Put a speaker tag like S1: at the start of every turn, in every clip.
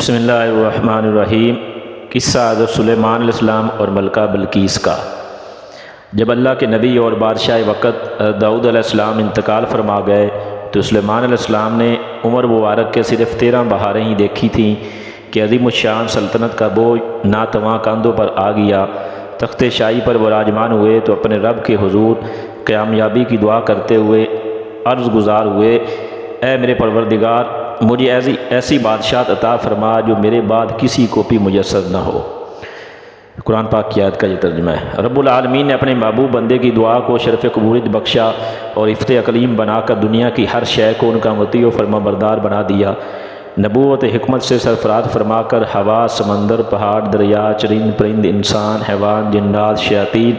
S1: بسم اللہ الرحمن الرحیم۔ قصہ حضرت سلیمان علیہ السلام اور ملکہ بلقیس کا۔ جب اللہ کے نبی اور بادشاہ وقت داؤد علیہ السلام انتقال فرما گئے تو سلیمان علیہ السلام نے عمر مبارک کے صرف 13 بہاریں ہی دیکھی تھیں کہ عظیم الشان سلطنت کا بوجھ ناتواں کاندھوں پر آ گیا۔ تخت شاہی پر براجمان ہوئے تو اپنے رب کے حضور کامیابی کی دعا کرتے ہوئے عرض گزار ہوئے، اے میرے پروردگار، مجھے ایسی بادشاہت عطا فرما جو میرے بعد کسی کو بھی میسر نہ ہو۔ قرآن پاک کی آیت کا یہ ترجمہ ہے۔ رب العالمین نے اپنے محبوب بندے کی دعا کو شرف قبولیت بخشا اور افت اقلیم بنا کر دنیا کی ہر شے کو ان کا مطیع و فرما بردار بنا دیا۔ نبوت حکمت سے سرفراز فرما کر ہوا، سمندر، پہاڑ، دریا، چرند پرند، انسان، حیوان، جنات، شیاطین،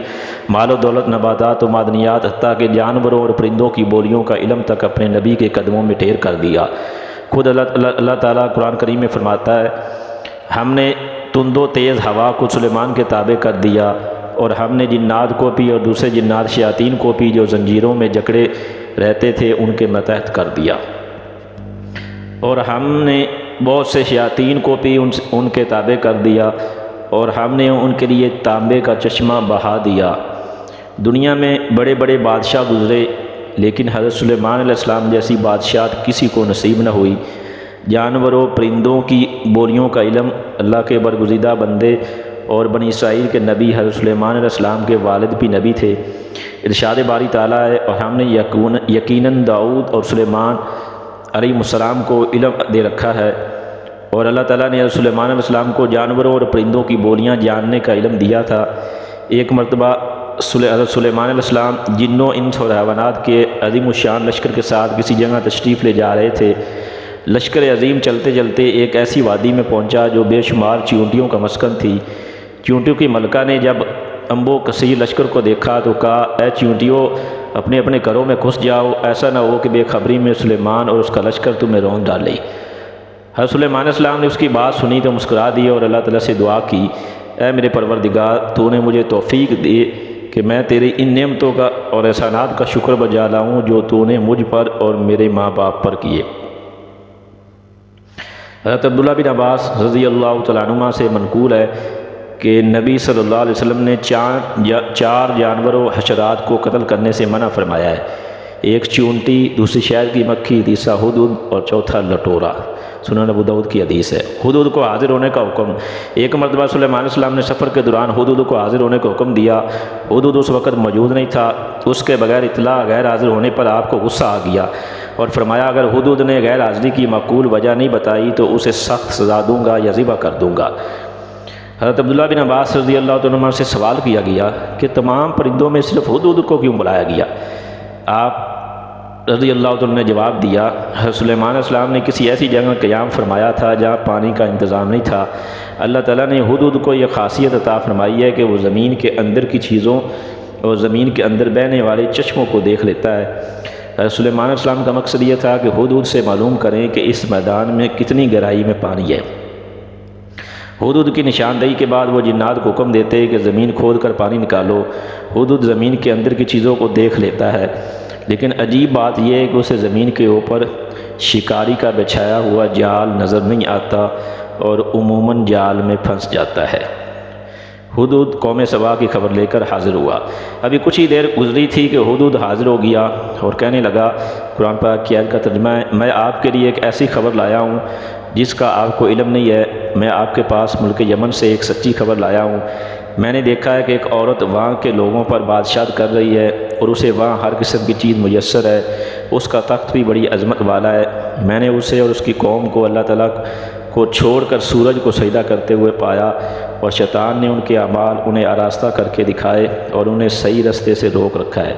S1: مال و دولت، نباتات و معدنیات، حتیٰ کہ جانوروں اور پرندوں کی بولیوں کا علم تک اپنے نبی کے قدموں میں ڈھیر کر دیا۔ خود اللہ تعالیٰ قرآن کریم میں فرماتا ہے، ہم نے تند و تیز ہوا کو سلیمان کے تابع کر دیا اور ہم نے جنات کو بھی اور دوسرے جنات شیاطین کو بھی جو زنجیروں میں جکڑے رہتے تھے ان کے ماتحت کر دیا، اور ہم نے بہت سے شیاطین کو بھی ان کے تابع کر دیا اور ہم نے ان کے لیے تانبے کا چشمہ بہا دیا۔ دنیا میں بڑے بڑے بادشاہ گزرے لیکن حضرت سلیمان علیہ السلام جیسی بادشاہت کسی کو نصیب نہ ہوئی۔ جانوروں پرندوں کی بولیوں کا علم اللہ کے برگزیدہ بندے اور بنی اسرائیل کے نبی حضرت سلیمان علیہ السلام کے والد بھی نبی تھے۔ ارشاد باری تعالیٰ ہے، اور ہم نے یقیناً داؤد اور سلیمان علیہ السلام کو علم دے رکھا ہے، اور اللہ تعالیٰ نے حضرت سلیمان علیہ السلام کو جانوروں اور پرندوں کی بولیاں جاننے کا علم دیا تھا۔ ایک مرتبہ حضرت سلیمان علیہ السلام جنوں، انس اور حیوانات کے عظیم الشان لشکر کے ساتھ کسی جگہ تشریف لے جا رہے تھے۔ لشکر عظیم چلتے چلتے ایک ایسی وادی میں پہنچا جو بے شمار چیونٹیوں کا مسکن تھی۔ چیونٹیوں کی ملکہ نے جب انبو کثیر لشکر کو دیکھا تو کہا، اے چیونٹیوں، اپنے اپنے گھروں میں گھس جاؤ، ایسا نہ ہو کہ بے خبری میں سلیمان اور اس کا لشکر تمہیں رون ڈالے۔ حضرت سلیمان علیہ السلام نے اس کی بات سنی تو مسکرا دی اور اللہ تعالیٰ سے دعا کی، اے میرے پروردگار، تو نے مجھے توفیق دی کہ میں تیری ان نعمتوں کا اور احسانات کا شکر بجا لاؤں جو تو نے مجھ پر اور میرے ماں باپ پر کیے۔ حضرت عبداللہ بن عباس رضی اللہ تعالیٰ عنہما سے منقول ہے کہ نبی صلی اللہ علیہ وسلم نے چار جانوروں حشرات کو قتل کرنے سے منع فرمایا ہے۔ ایک چیونٹی، دوسری شہد کی مکھی، تیسرا ہدہد اور چوتھا لٹورا۔ سنن ابو داؤد کی حدیث ہے۔ ہدہد کو حاضر ہونے کا حکم۔ ایک مرتبہ سلیمان علیہ السلام نے سفر کے دوران ہدہد کو حاضر ہونے کا حکم دیا۔ ہدہد اس وقت موجود نہیں تھا۔ اس کے بغیر اطلاع غیر حاضر ہونے پر آپ کو غصہ آ گیا اور فرمایا، اگر ہدہد نے غیر حاضری کی معقول وجہ نہیں بتائی تو اسے سخت سزا دوں گا یا ذبح کر دوں گا۔ حضرت عبداللہ بن عباس رضی اللہ عنہ سے سوال کیا گیا کہ تمام پرندوں میں صرف ہدہد کو کیوں بلایا گیا؟ آپ رضی اللہ عنہ نے جواب دیا، حضرت سلیمان علیہ السلام نے کسی ایسی جگہ قیام فرمایا تھا جہاں پانی کا انتظام نہیں تھا۔ اللہ تعالیٰ نے ہدہد کو یہ خاصیت عطا فرمائی ہے کہ وہ زمین کے اندر کی چیزوں اور زمین کے اندر بہنے والے چشموں کو دیکھ لیتا ہے۔ حضرت سلیمان علیہ السلام کا مقصد یہ تھا کہ ہدہد سے معلوم کریں کہ اس میدان میں کتنی گہرائی میں پانی ہے۔ ہدہد کی نشاندہی کے بعد وہ جنات کو حکم دیتے کہ زمین کھود کر پانی نکالو۔ ہدہد زمین کے اندر کی چیزوں کو دیکھ لیتا ہے، لیکن عجیب بات یہ ہے کہ اسے زمین کے اوپر شکاری کا بچھایا ہوا جال نظر نہیں آتا اور عموماً جال میں پھنس جاتا ہے۔ ہدہد قوم سبا کی خبر لے کر حاضر ہوا۔ ابھی کچھ ہی دیر گزری تھی کہ ہدہد حاضر ہو گیا اور کہنے لگا، قرآن پاک کی آیت کا ترجمہ ہے، میں آپ کے لیے ایک ایسی خبر لایا ہوں جس کا آپ کو علم نہیں ہے۔ میں آپ کے پاس ملک یمن سے ایک سچی خبر لایا ہوں۔ میں نے دیکھا ہے کہ ایک عورت وہاں کے لوگوں پر بادشاہت کر رہی ہے اور اسے وہاں ہر قسم کی چیز میسر ہے۔ اس کا تخت بھی بڑی عظمت والا ہے۔ میں نے اسے اور اس کی قوم کو اللہ تعالیٰ کو چھوڑ کر سورج کو سجدہ کرتے ہوئے پایا، اور شیطان نے ان کے اعمال انہیں آراستہ کر کے دکھائے اور انہیں صحیح رستے سے روک رکھا ہے۔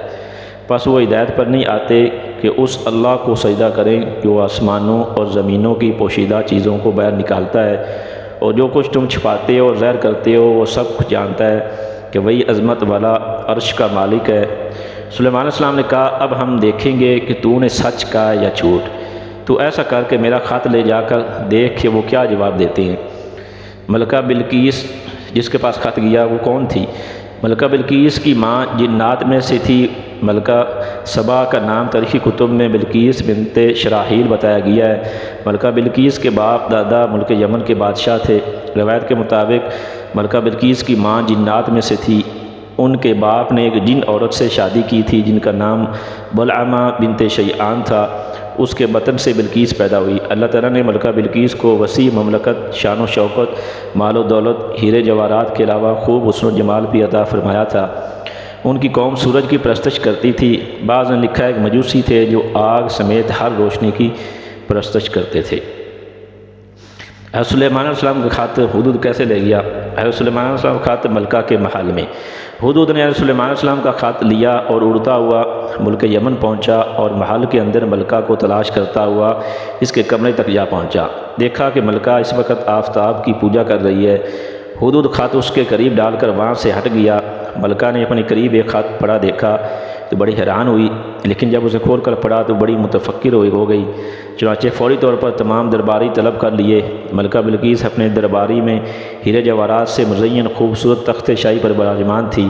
S1: پس وہ ہدایت پر نہیں آتے کہ اس اللہ کو سجدہ کریں جو آسمانوں اور زمینوں کی پوشیدہ چیزوں کو باہر نکالتا ہے، اور جو کچھ تم چھپاتے ہو اور ظاہر کرتے ہو وہ سب کچھ جانتا ہے کہ وہی عظمت والا عرش کا مالک ہے۔ سلیمان علیہ السلام نے کہا، اب ہم دیکھیں گے کہ تو نے سچ کہا یا جھوٹ۔ تو ایسا کر کے میرا خط لے جا کر دیکھ کہ وہ کیا جواب دیتے ہیں۔ ملکہ بلقیس جس کے پاس خط گیا وہ کون تھی؟ ملکہ بلقیس کی ماں جنات میں سے تھی، ملکہ سبا کا نام تاریخی کتب میں بلقیس بنت شراحیل بتایا گیا ہے۔ ملکہ بلقیس کے باپ دادا ملک یمن کے بادشاہ تھے۔ روایت کے مطابق ملکہ بلقیس کی ماں جنات میں سے تھی۔ ان کے باپ نے ایک جن عورت سے شادی کی تھی جن کا نام بلعمہ بنت شیعان تھا۔ اس کے بطن سے بلقیس پیدا ہوئی۔ اللہ تعالیٰ نے ملکہ بلقیس کو وسیع مملکت، شان و شوکت، مال و دولت، ہیرے جواہرات کے علاوہ خوب حسن و جمال بھی عطا فرمایا تھا۔ ان کی قوم سورج کی پرستش کرتی تھی۔ بعض نے لکھا ہے ایک مجوسی تھے جو آگ سمیت ہر روشنی کی پرستش کرتے تھے۔ حضرت سلیمان علیہ السلام کا خط ہدہد کیسے لے گیا؟ حضرت سلیمان علیہ السلام کا خط ملکہ کے محل میں۔ ہدہد نے حضرت سلیمان علیہ السلام کا خط لیا اور اڑتا ہوا ملک یمن پہنچا اور محل کے اندر ملکہ کو تلاش کرتا ہوا اس کے کمرے تک جا پہنچا۔ دیکھا کہ ملکہ اس وقت آفتاب کی پوجا کر رہی ہے۔ ہدہد خط اس کے قریب ڈال کر وہاں سے ہٹ گیا۔ ملکہ نے اپنے قریب ایک خط پڑھا دیکھا تو بڑی حیران ہوئی، لیکن جب اسے کھول کر پڑھا تو بڑی متفکر ہو گئی۔ چنانچہ فوری طور پر تمام درباری طلب کر لیے۔ ملکہ بلقیس اپنے درباری میں ہیرے جواہرات سے مزین خوبصورت تخت شاہی پر براجمان تھی۔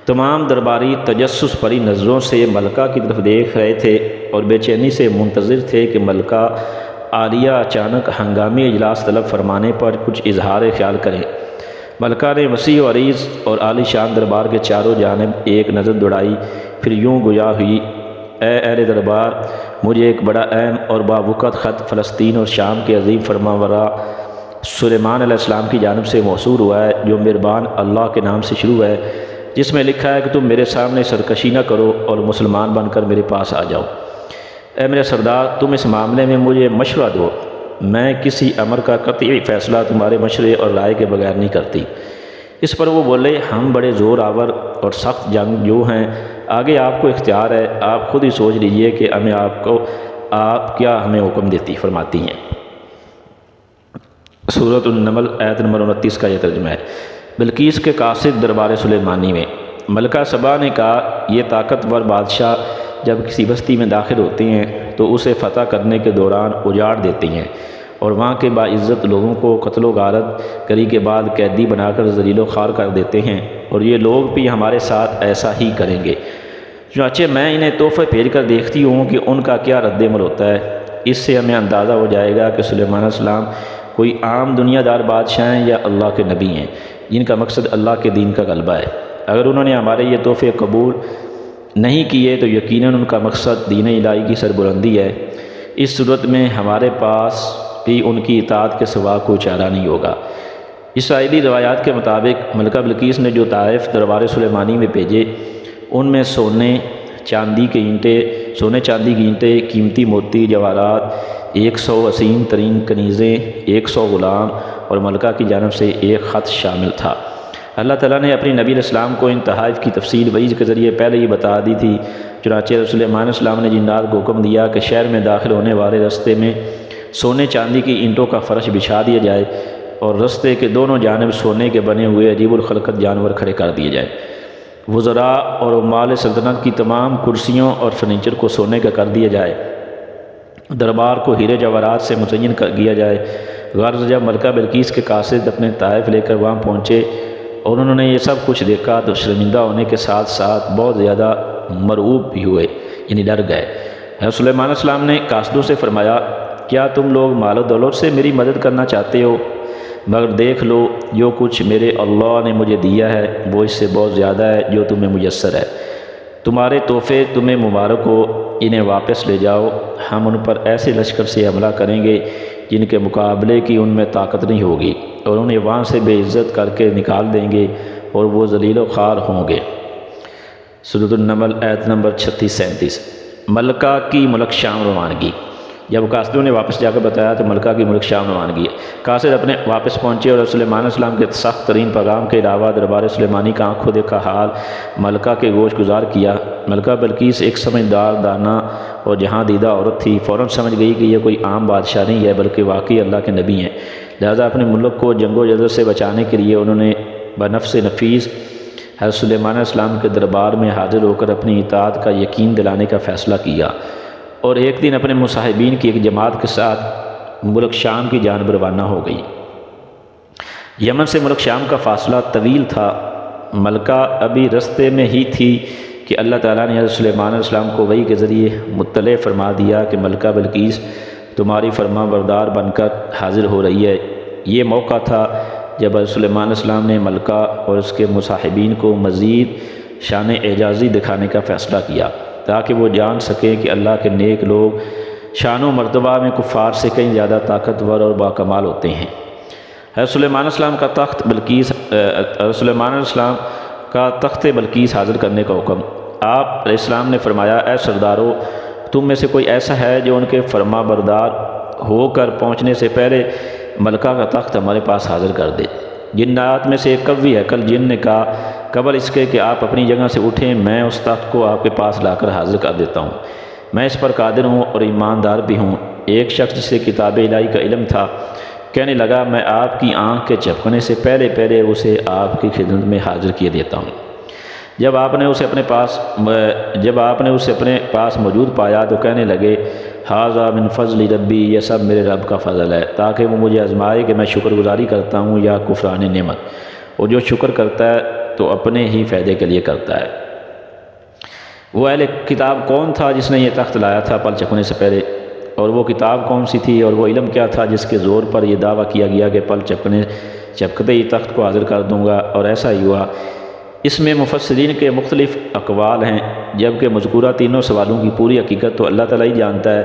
S1: تمام درباری تجسس بھری نظروں سے ملکہ کی طرف دیکھ رہے تھے اور بے چینی سے منتظر تھے کہ ملکہ عالیہ اچانک ہنگامی اجلاس طلب فرمانے پر کچھ اظہار خیال کریں۔ ملکہ نے وسیع و عریض اور عالی شان دربار کے چاروں جانب ایک نظر دوڑائی، پھر یوں گویا ہوئی: اے اہل دربار، مجھے ایک بڑا اہم اور باوقت خط فلسطین اور شام کے عظیم فرمانروا سلیمان علیہ السلام کی جانب سے موصول ہوا ہے، جو مہربان اللہ کے نام سے شروع ہے، جس میں لکھا ہے کہ تم میرے سامنے سرکشی نہ کرو اور مسلمان بن کر میرے پاس آ جاؤ۔ اے میرے سردار، تم اس معاملے میں مجھے مشورہ دو۔ میں کسی امر کا قطعی فیصلہ تمہارے مشورے اور رائے کے بغیر نہیں کرتی۔ اس پر وہ بولے: ہم بڑے زور آور اور سخت جنگجو ہیں، آگے آپ کو اختیار ہے، آپ خود ہی سوچ لیجئے کہ آپ کیا ہمیں حکم فرماتی ہیں۔ سورۃ النمل آیت نمبر 29 کا یہ ترجمہ ہے۔ بلقیس کے قاصد دربار سلیمانی میں ملکہ سبا نے کہا: یہ طاقتور بادشاہ جب کسی بستی میں داخل ہوتے ہیں تو اسے فتح کرنے کے دوران اجاڑ دیتی ہیں اور وہاں کے باعزت لوگوں کو قتل و غارت کری کے بعد قیدی بنا کر ذلیل و خوار کر دیتے ہیں، اور یہ لوگ بھی ہمارے ساتھ ایسا ہی کریں گے۔ چنانچہ میں انہیں تحفے بھیج کر دیکھتی ہوں کہ ان کا کیا رد عمل ہوتا ہے۔ اس سے ہمیں اندازہ ہو جائے گا کہ سلیمان علیہ السلام کوئی عام دنیا دار بادشاہ ہیں یا اللہ کے نبی ہیں جن کا مقصد اللہ کے دین کا غلبہ ہے۔ اگر انہوں نے ہمارے یہ تحفے قبول نہیں کیے تو یقیناً ان کا مقصد دین الہی کی سربلندی ہے۔ اس صورت میں ہمارے پاس بھی ان کی اطاعت کے سوا کوئی چارہ نہیں ہوگا۔ اسرائیلی روایات کے مطابق ملکہ بلقیس نے جو تحائف دربار سلیمانی میں بھیجے ان میں سونے چاندی کی اینٹیں، قیمتی موتی جواہرات، 100 عظیم ترین کنیزیں، 100 غلام اور ملکہ کی جانب سے ایک خط شامل تھا۔ اللہ تعالیٰ نے اپنی نبی علیہ السلام کو ان تحائف کی تفصیل وحی کے ذریعے پہلے ہی بتا دی تھی۔ چنانچہ سلیمان علیہ السلام نے جنات کو حکم دیا کہ شہر میں داخل ہونے والے رستے میں سونے چاندی کی اینٹوں کا فرش بچھا دیا جائے اور رستے کے دونوں جانب سونے کے بنے ہوئے عجیب الخلقت جانور کھڑے کر دیے جائیں۔ وزراء اور عمال سلطنت کی تمام کرسیوں اور فرنیچر کو سونے کا کر دیا جائے۔ دربار کو ہیرے جواہرات سے مزین کر دیا جائے۔ غرض جب ملکہ بلقیس کے قاصد اپنے تحائف لے کر وہاں پہنچے اور انہوں نے یہ سب کچھ دیکھا تو شرمندہ ہونے کے ساتھ ساتھ بہت زیادہ مرعوب بھی ہوئے، یعنی ڈر گئے۔ حضرت سلیمان علیہ السلام نے قاصدوں سے فرمایا: کیا تم لوگ مال و دولت سے میری مدد کرنا چاہتے ہو؟ مگر دیکھ لو جو کچھ میرے اللہ نے مجھے دیا ہے وہ اس سے بہت زیادہ ہے جو تمہیں میسر ہے۔ تمہارے تحفے تمہیں مبارک ہو، انہیں واپس لے جاؤ۔ ہم ان پر ایسے لشکر سے حملہ کریں گے جن کے مقابلے کی ان میں طاقت نہیں ہوگی، اور انہیں وہاں سے بے عزت کر کے نکال دیں گے اور وہ ذلیل و خوار ہوں گے۔ سورۃ النمل آیت نمبر 36-37۔ ملکہ کی ملک شام روانگی۔ جب قاصدوں نے واپس جا کر بتایا تو ملکہ کی ملک شام روانگی ہے۔ قاصد اپنے واپس پہنچے اور سلیمان علیہ السلام کے سخت ترین پیغام کے علاوہ دربار سلیمانی کا آنکھوں دیکھا حال ملکہ کے گوش گزار کیا۔ ملکہ بلقیس ایک سمجھدار، دانا اور جہاں دیدہ عورت تھی۔ فوراً سمجھ گئی کہ یہ کوئی عام بادشاہ نہیں ہے بلکہ واقعی اللہ کے نبی ہیں۔ لہذا اپنے ملک کو جنگ و جدل سے بچانے کے لیے انہوں نے بنفس نفیس حضرت سلیمان علیہ السلام کے دربار میں حاضر ہو کر اپنی اطاعت کا یقین دلانے کا فیصلہ کیا، اور ایک دن اپنے مصاحبین کی ایک جماعت کے ساتھ ملک شام کی جانب روانہ ہو گئی۔ یمن سے ملک شام کا فاصلہ طویل تھا۔ ملکہ ابھی رستے میں ہی تھی کہ اللہ تعالیٰ نے حضرت سلیمان علیہ السلام کو وحی کے ذریعے مطلع فرما دیا کہ ملکہ بلقیس تمہاری فرما بردار بن کر حاضر ہو رہی ہے۔ یہ موقع تھا جب حضرت سلیمان علیہ السلام نے ملکہ اور اس کے مصاحبین کو مزید شان اعجازی دکھانے کا فیصلہ کیا تاکہ وہ جان سکیں کہ اللہ کے نیک لوگ شان و مرتبہ میں کفار سے کہیں زیادہ طاقتور اور باکمال ہوتے ہیں۔ حضرت سلیمان علیہ السلام کا تخت بلقیس حاضر کرنے کا حکم۔ آپ علیہ السلام نے فرمایا، اے سردارو، تم میں سے کوئی ایسا ہے جو ان کے فرما بردار ہو کر پہنچنے سے پہلے ملکہ کا تخت ہمارے پاس حاضر کر دے۔ جنات میں سے ایک قوی ہیکل جن نے کہا، قبل اس کے کہ آپ اپنی جگہ سے اٹھیں میں اس تخت کو آپ کے پاس لا کر حاضر کر دیتا ہوں، میں اس پر قادر ہوں اور ایماندار بھی ہوں۔ ایک شخص جسے کتاب الہی کا علم تھا کہنے لگا، میں آپ کی آنکھ کے جھپکنے سے پہلے اسے آپ کی خدمت میں حاضر کیے دیتا ہوں۔ جب آپ نے اسے اپنے پاس موجود پایا تو کہنے لگے، ھذا من فضل ربی، یہ سب میرے رب کا فضل ہے، تاکہ وہ مجھے آزمائے کہ میں شکر گزاری کرتا ہوں یا کفران نعمت، اور جو شکر کرتا ہے تو اپنے ہی فائدے کے لیے کرتا ہے۔ وہ اہل کتاب کون تھا جس نے یہ تخت لایا تھا پل چکھنے سے پہلے، اور وہ کتاب کون سی تھی، اور وہ علم کیا تھا جس کے زور پر یہ دعویٰ کیا گیا کہ پل چپکتے ہی تخت کو حاضر کر دوں گا، اور ایسا ہی ہوا۔ اس میں مفسرین کے مختلف اقوال ہیں، جبکہ مذکورہ تینوں سوالوں کی پوری حقیقت تو اللہ تعالیٰ ہی جانتا ہے۔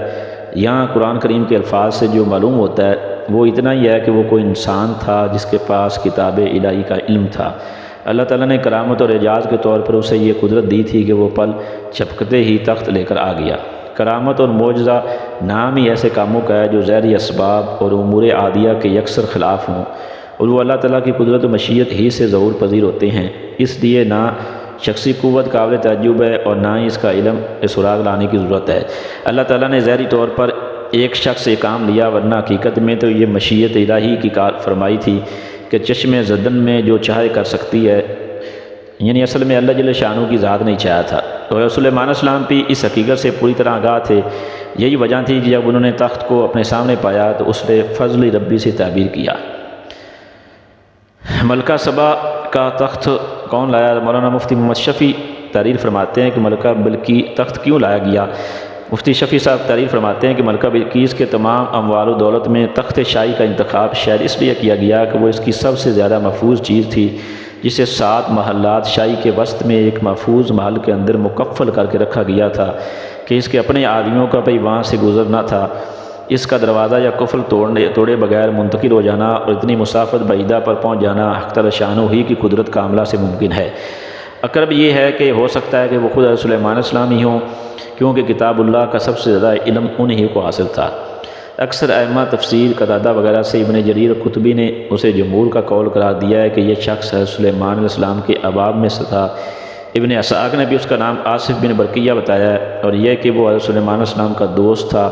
S1: یہاں قرآن کریم کے الفاظ سے جو معلوم ہوتا ہے وہ اتنا ہی ہے کہ وہ کوئی انسان تھا جس کے پاس کتاب الہی کا علم تھا۔ اللہ تعالیٰ نے کرامت اور اعجاز کے طور پر اسے یہ قدرت دی تھی کہ وہ پل چپکتے ہی تخت لے کر آ گیا۔ کرامت اور معجزہ نام ہی ایسے کاموں کا ہے جو ظاہری اسباب اور امور عادیہ کے یکسر خلاف ہوں، اور وہ اللہ تعالیٰ کی قدرت و مشیت ہی سے ظہور پذیر ہوتے ہیں۔ اس لیے نہ شخصی قوت قابل تعجب ہے اور نہ ہی اس کا علم سراغ لانے کی ضرورت ہے۔ اللہ تعالیٰ نے ظاہری طور پر ایک شخص سے کام لیا، ورنہ حقیقت میں تو یہ مشیت الہی کی کار فرمائی تھی کہ چشم زدن میں جو چاہے کر سکتی ہے، یعنی اصل میں اللہ جل شانہ کی ذات نہیں چاہا تھا۔ اور سلیمان علیہ السلام بھی اس حقیقت سے پوری طرح آگاہ تھے۔ یہی وجہ تھی جب انہوں نے تخت کو اپنے سامنے پایا تو اس نے فضل ربی سے تعبیر کیا۔ ملکہ سبا کا تخت کون لایا؟ مولانا مفتی محمد شفیع تحریر فرماتے ہیں کہ ملکہ بلقیس تخت کیوں لایا گیا؟ مفتی شفیع صاحب تحریر فرماتے ہیں کہ ملکہ بلقیس کے تمام اموال و دولت میں تخت شاہی کا انتخاب شاید اس لیے کیا گیا کہ وہ اس کی سب سے زیادہ محفوظ چیز تھی، جسے 7 محلات شاہی کے وسط میں ایک محفوظ محل کے اندر مکفل کر کے رکھا گیا تھا کہ اس کے اپنے آدمیوں کا بھی وہاں سے گزرنا تھا۔ اس کا دروازہ یا قفل توڑے بغیر منتقل ہو جانا اور اتنی مسافت بعیدہ پر پہنچ جانا حق تعالی شانہ ہی کی قدرت کاملہ سے ممکن ہے۔ اقرب یہ ہے کہ ہو سکتا ہے کہ وہ خود حضرت سلیمان علیہ السلام ہی ہوں، کیونکہ کتاب اللہ کا سب سے زیادہ علم انہی کو حاصل تھا۔ اکثر ائمہ تفسیر قتادہ وغیرہ سے ابن جریر قطبی نے اسے جمہور کا قول قرار دیا ہے کہ یہ شخص حضرت سلیمان علیہ السلام کے احباب میں سے تھا۔ ابن اسحاق نے بھی اس کا نام آصف بن برقیہ بتایا ہے، اور یہ کہ وہ حضرت سلیمان علیہ السلام کا دوست تھا۔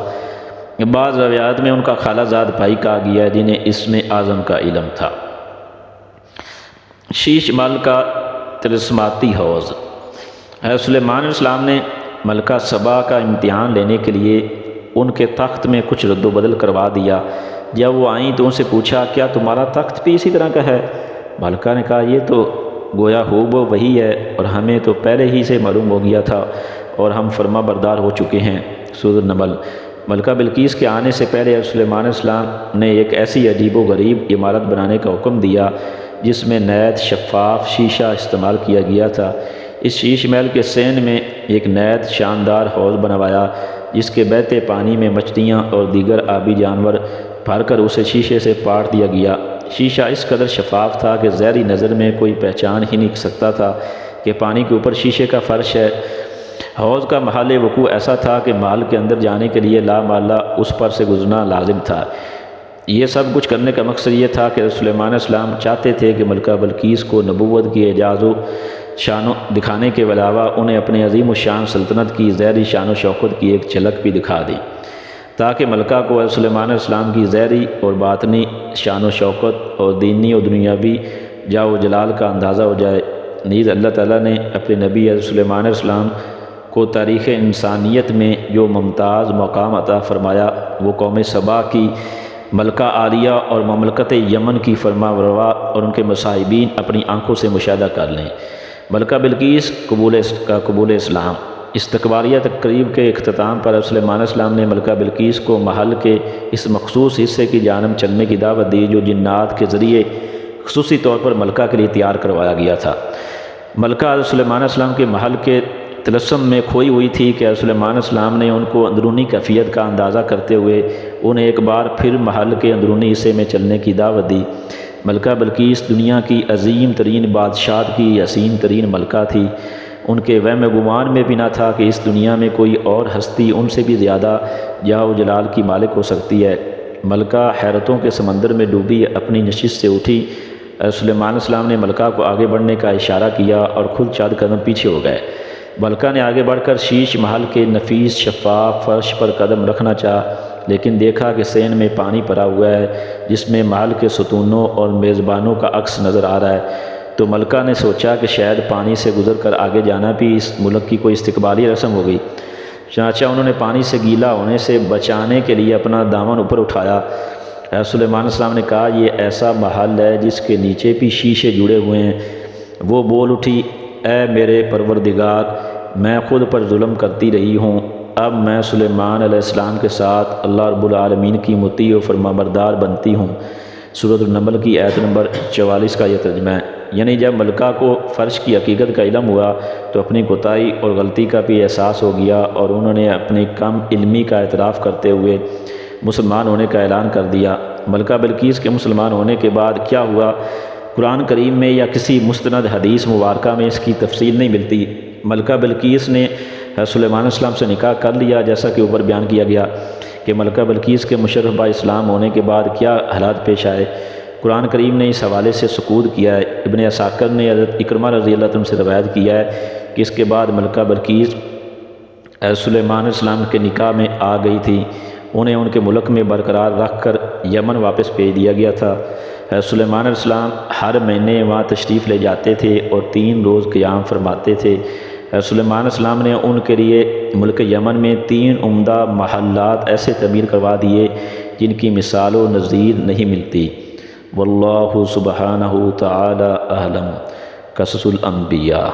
S1: بعض روایات میں ان کا خالہ زاد بھائی کہا گیا ہے جنہیں اسم اعظم کا علم تھا۔ شیش محل کا طلسماتی حوض۔ حضرت سلیمان علیہ السلام نے ملکہ سبا کا امتحان لینے کے لیے ان کے تخت میں کچھ رد و بدل کروا دیا۔ جب وہ آئیں تو ان سے پوچھا، کیا تمہارا تخت بھی اسی طرح کا ہے؟ ملکہ نے کہا، یہ تو گویا ہو وہی ہے، اور ہمیں تو پہلے ہی سے معلوم ہو گیا تھا اور ہم فرما بردار ہو چکے ہیں۔ سورۃ النمل۔ ملکہ بلقیس کے آنے سے پہلے حضرت سلیمان علیہ السلام نے ایک ایسی عجیب و غریب عمارت بنانے کا حکم دیا جس میں نیت شفاف شیشہ استعمال کیا گیا تھا۔ اس شیش محل کے سین میں ایک نیت شاندار حوض بنوایا جس کے بہتے پانی میں مچھلیاں اور دیگر آبی جانور بھر کر اسے شیشے سے پاٹ دیا گیا۔ شیشہ اس قدر شفاف تھا کہ ظاہری نظر میں کوئی پہچان ہی نہیں سکتا تھا کہ پانی کے اوپر شیشے کا فرش ہے۔ حوض کا محل وقوع ایسا تھا کہ محل کے اندر جانے کے لیے لا محالہ اس پر سے گزرنا لازم تھا۔ یہ سب کچھ کرنے کا مقصد یہ تھا کہ سلیمان علیہ السلام چاہتے تھے کہ ملکہ بلقیس کو نبوت کی اعجاز و شان دکھانے کے علاوہ انہیں اپنے عظیم الشان سلطنت کی ظاہری شان و شوکت کی ایک جھلک بھی دکھا دیں، تاکہ ملکہ کو سلیمان علیہ السلام کی ظاہری اور باطنی شان و شوکت اور دینی و دنیاوی جاہ و جلال کا اندازہ ہو جائے۔ نیز اللہ تعالیٰ نے اپنے نبی حضرت سلیمان علیہ السلام کو تاریخ انسانیت میں جو ممتاز مقام عطا فرمایا وہ قوم سبا کی ملکہ عالیہ اور مملکت یمن کی فرما روا اور ان کے مصاحبین اپنی آنکھوں سے مشاہدہ کر لیں۔ ملکہ بلقیس قبول اسلام۔ استقبالیہ تقریب کے اختتام پر سلیمان علیہ السلام نے ملکہ بلقیس کو محل کے اس مخصوص حصے کی جانب چلنے کی دعوت دی جو جنات کے ذریعے خصوصی طور پر ملکہ کے لیے تیار کروایا گیا تھا۔ ملکہ سلیمان علیہ السلام کے محل کے طلسم میں کھوئی ہوئی تھی کہ سلیمان علیہ السلام نے ان کو اندرونی کیفیت کا اندازہ کرتے ہوئے انہیں ایک بار پھر محل کے اندرونی حصے میں چلنے کی دعوت دی۔ ملکہ بلقیس دنیا کی عظیم ترین بادشاہت کی حسین ترین ملکہ تھی۔ ان کے وہم گمان میں بھی نہ تھا کہ اس دنیا میں کوئی اور ہستی ان سے بھی زیادہ جاہ و جلال کی مالک ہو سکتی ہے۔ ملکہ حیرتوں کے سمندر میں ڈوبی اپنی نشست سے اٹھی۔ سلیمان علیہ السلام نے ملکہ کو آگے بڑھنے کا اشارہ کیا اور خود چند قدم پیچھے ہو گئے۔ ملکہ نے آگے بڑھ کر شیش محل کے نفیس شفاف فرش پر قدم رکھنا چاہا، لیکن دیکھا کہ سین میں پانی بھرا ہوا ہے جس میں محل کے ستونوں اور میزبانوں کا عکس نظر آ رہا ہے۔ تو ملکہ نے سوچا کہ شاید پانی سے گزر کر آگے جانا بھی اس ملک کی کوئی استقبالی رسم ہوگی۔ چنانچہ انہوں نے پانی سے گیلا ہونے سے بچانے کے لیے اپنا دامن اوپر اٹھایا۔ سلیمان علیہ السلام نے کہا، یہ ایسا محل ہے جس کے نیچے بھی شیشے جڑے ہوئے ہیں۔ وہ بول اٹھی، اے میرے پروردگار، میں خود پر ظلم کرتی رہی ہوں، اب میں سلیمان علیہ السلام کے ساتھ اللہ رب العالمین کی مطیع و فرمانبردار بنتی ہوں۔ سورۃ النمل کی آیت نمبر 44 کا یہ ترجمہ ہے۔ یعنی جب ملکہ کو فرش کی حقیقت کا علم ہوا تو اپنی کوتاہی اور غلطی کا بھی احساس ہو گیا اور انہوں نے اپنی کم علمی کا اعتراف کرتے ہوئے مسلمان ہونے کا اعلان کر دیا۔ ملکہ بلقیس کے مسلمان ہونے کے بعد کیا ہوا، قرآن کریم میں یا کسی مستند حدیث مبارکہ میں اس کی تفصیل نہیں ملتی۔ ملکہ بلقیس نے سلیمان علیہ السلام سے نکاح کر لیا، جیسا کہ اوپر بیان کیا گیا کہ ملکہ بلقیس کے مشرف اسلام ہونے کے بعد کیا حالات پیش آئے۔ قرآن کریم نے اس حوالے سے سکوت کیا ہے۔ ابن عساکر نے حضرت اکرمہ رضی اللہ عنہ سے روایت کیا ہے کہ اس کے بعد ملکہ بلقیس سلیمان علیہ السلام کے نکاح میں آ گئی تھی۔ انہیں ان کے ملک میں برقرار رکھ کر یمن واپس بھیج دیا گیا تھا۔ سلیمان علیہ السلام ہر مہینے وہاں تشریف لے جاتے تھے اور 3 روز قیام فرماتے تھے۔ سلیمان علیہ السلام نے ان کے لیے ملک یمن میں 3 عمدہ محلات ایسے تعمیر کروا دیے جن کی مثال و نظیر نہیں ملتی۔ واللہ سبحانہ تعالی اعلم۔ قصص الانبیاء۔